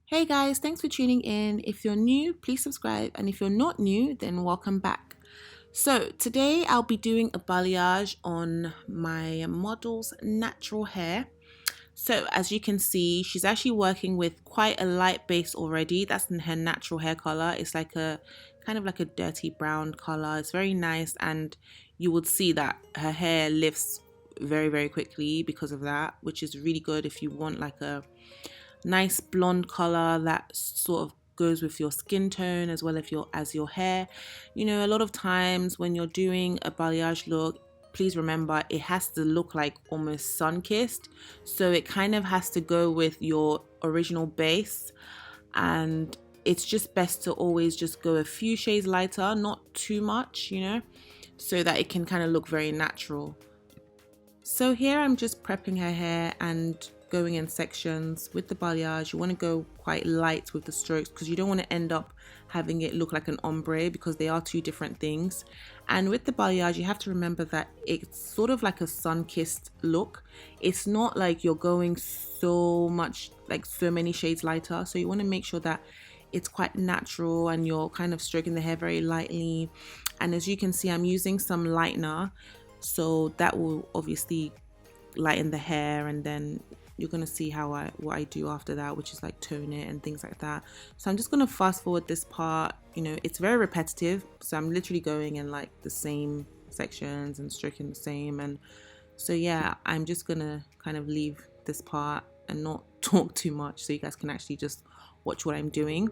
Hey guys, thanks for tuning in. If you're new, please subscribe, and if you're not new, then welcome back. So, today I'll be doing a balayage on my model's natural hair. So, as you can see, she's actually working with quite a light base already. That's in her natural hair color. It's like a kind of like a dirty brown color. It's very nice, and you would see that her hair lifts very quickly because of that, which is really good if you want like a nice blonde color that sort of goes with your skin tone as well as your hair. You know, a lot of times when you're doing a balayage look, please remember it has to look like almost sun-kissed, so it kind of has to go with your original base, and it's just best to always just go a few shades lighter, not too much, you know, so that it can kind of look very natural. So here I'm just prepping her hair and going in sections with the balayage. You want to go quite light with the strokes because you don't want to end up having it look like an ombre, because they are two different things. And with the balayage, you have to remember that it's sort of like a sun-kissed look. It's not like you're going so much, like so many shades lighter. So you want to make sure that it's quite natural and you're kind of stroking the hair very lightly. And as you can see, I'm using some lightener, so that will obviously lighten the hair, and then you're gonna see what I do after that, which is like tone it and things like that. So I'm just gonna fast forward this part. You know, it's very repetitive, so I'm literally going in like the same sections and stroking the same. And so yeah, I'm just gonna kind of leave this part and not talk too much so you guys can actually just watch what I'm doing.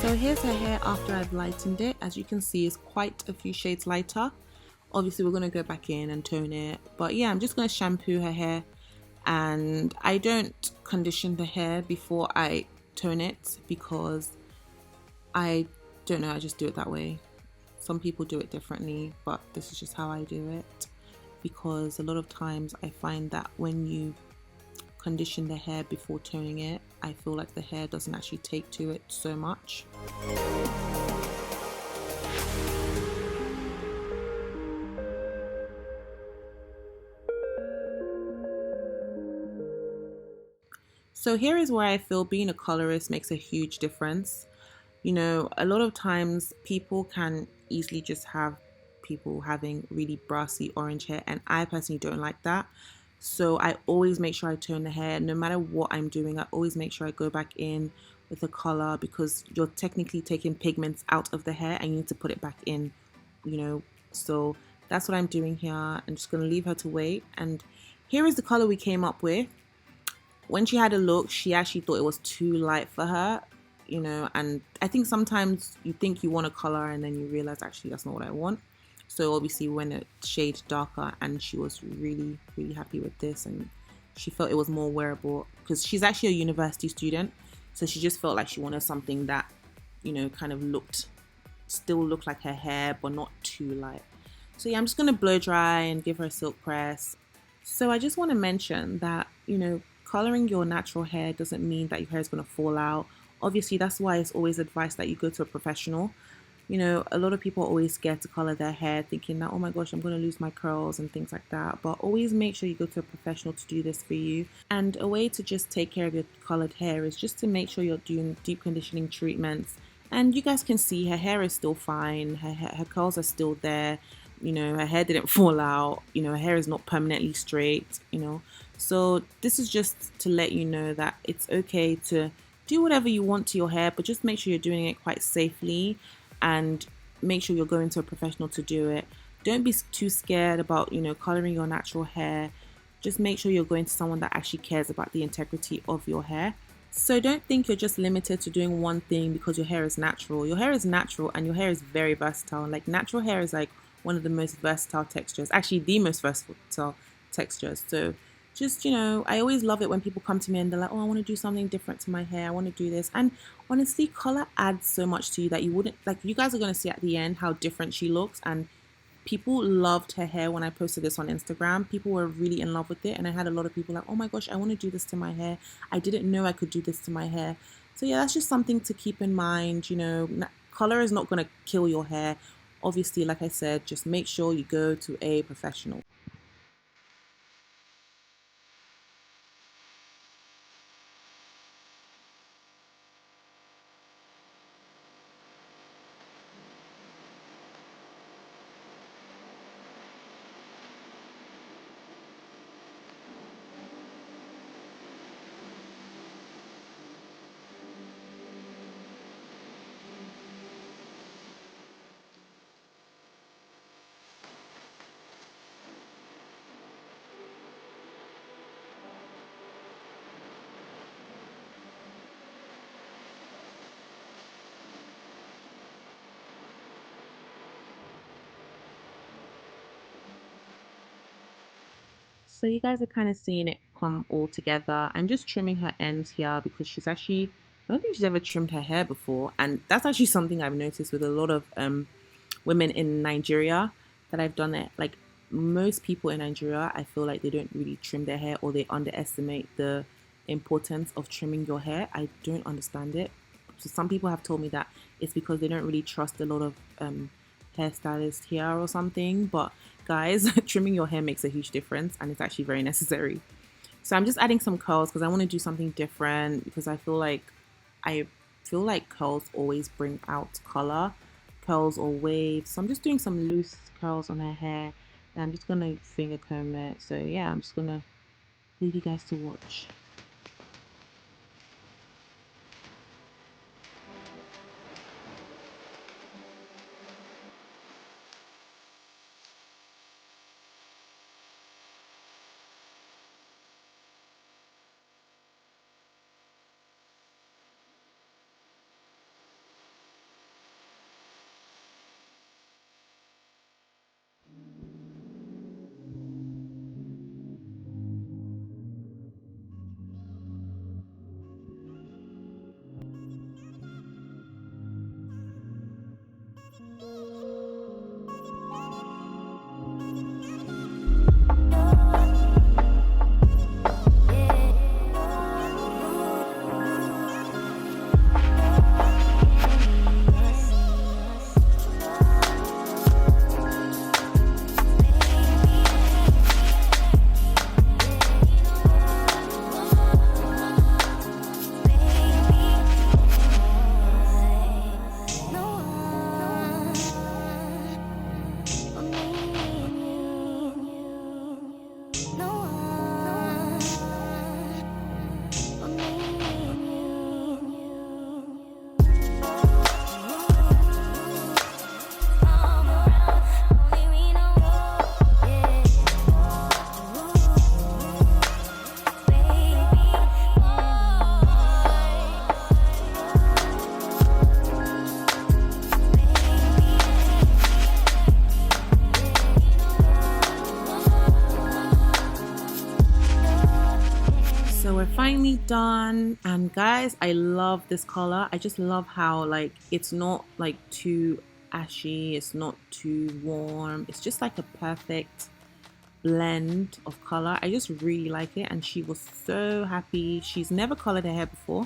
So here's her hair after I've lightened it. As you can see, it's quite a few shades lighter. Obviously we're going to go back in and tone it, but yeah, I'm just going to shampoo her hair, and I don't condition the hair before I tone it because I don't know, I just do it that way. Some people do it differently, but this is just how I do it, because a lot of times I find that when you condition the hair before toning it, I feel like the hair doesn't actually take to it so much. So here is where I feel being a colorist makes a huge difference. You know, a lot of times people can easily just have people having really brassy orange hair, and I personally don't like that. So I always make sure I tone the hair. No matter what I'm doing, I always make sure I go back in with a color, because you're technically taking pigments out of the hair and you need to put it back in, you know. So that's what I'm doing here. I'm just going to leave her to wait. And here is the color we came up with. When she had a look, she actually thought it was too light for her, you know, and I think sometimes you think you want a color and then you realize actually that's not what I want. So obviously we went a shade darker, and she was really, really happy with this, and she felt it was more wearable because she's actually a university student. So she just felt like she wanted something that, you know, kind of still looked like her hair, but not too light. So yeah, I'm just going to blow dry and give her a silk press. So I just want to mention that, you know, coloring your natural hair doesn't mean that your hair is going to fall out. Obviously, that's why it's always advised that you go to a professional. You know, a lot of people are always scared to color their hair, thinking that, oh my gosh, I'm going to lose my curls and things like that. But always make sure you go to a professional to do this for you. And a way to just take care of your colored hair is just to make sure you're doing deep conditioning treatments. And you guys can see her hair is still fine, her curls are still there, you know, her hair didn't fall out, you know, her hair is not permanently straight, you know. So this is just to let you know that it's okay to do whatever you want to your hair, but just make sure you're doing it quite safely, and make sure you're going to a professional to do it. Don't be too scared about, you know, coloring your natural hair. Just make sure you're going to someone that actually cares about the integrity of your hair. So don't think you're just limited to doing one thing because your hair is natural. Your hair is natural and your hair is very versatile. Like, natural hair is like one of the most versatile textures, actually the most versatile textures. So just, you know, I always love it when people come to me and they're like, oh, I want to do something different to my hair, I want to do this. And honestly, color adds so much to you that you wouldn't, like, you guys are going to see at the end how different she looks. And people loved her hair when I posted this on Instagram. People were really in love with it, and I had a lot of people like, oh my gosh, I want to do this to my hair, I didn't know I could do this to my hair. So yeah, that's just something to keep in mind. You know, color is not going to kill your hair. Obviously, like I said, just make sure you go to a professional. So you guys are kind of seeing it come all together. I'm just trimming her ends here because she's actually, I don't think she's ever trimmed her hair before. And that's actually something I've noticed with a lot of women in Nigeria that I've done it. Like, most people in Nigeria, I feel like they don't really trim their hair, or they underestimate the importance of trimming your hair. I don't understand it. So some people have told me that it's because they don't really trust a lot of hairstylists here or something. But guys, trimming your hair makes a huge difference, and it's actually very necessary. So I'm just adding some curls because I want to do something different, because I feel like curls always bring out color, curls or waves. So I'm just doing some loose curls on her hair, and I'm just gonna finger comb it. So yeah, I'm just gonna leave you guys to watch. So we're finally done, and guys, I love this color. I just love how like it's not like too ashy, it's not too warm, it's just like a perfect blend of color. I just really like it, and she was so happy. She's never colored her hair before,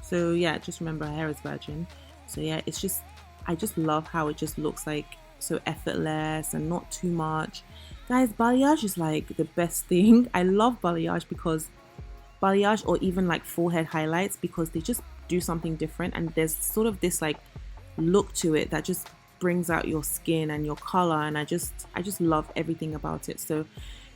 so yeah, just remember her hair is virgin. So yeah, it's just, I just love how it just looks like so effortless and not too much. Guys, balayage is like the best thing. I love balayage because balayage, or even like forehead highlights, because they just do something different, and there's sort of this like look to it that just brings out your skin and your color, and I just love everything about it. So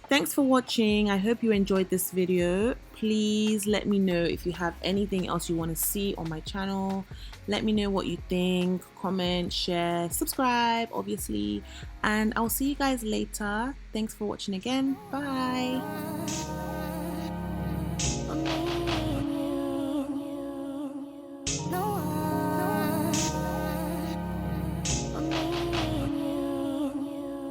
thanks for watching. I hope you enjoyed this video. Please let me know if you have anything else you want to see on my channel. Let me know what you think. Comment, share, subscribe obviously, and I'll see you guys later. Thanks for watching again. Bye.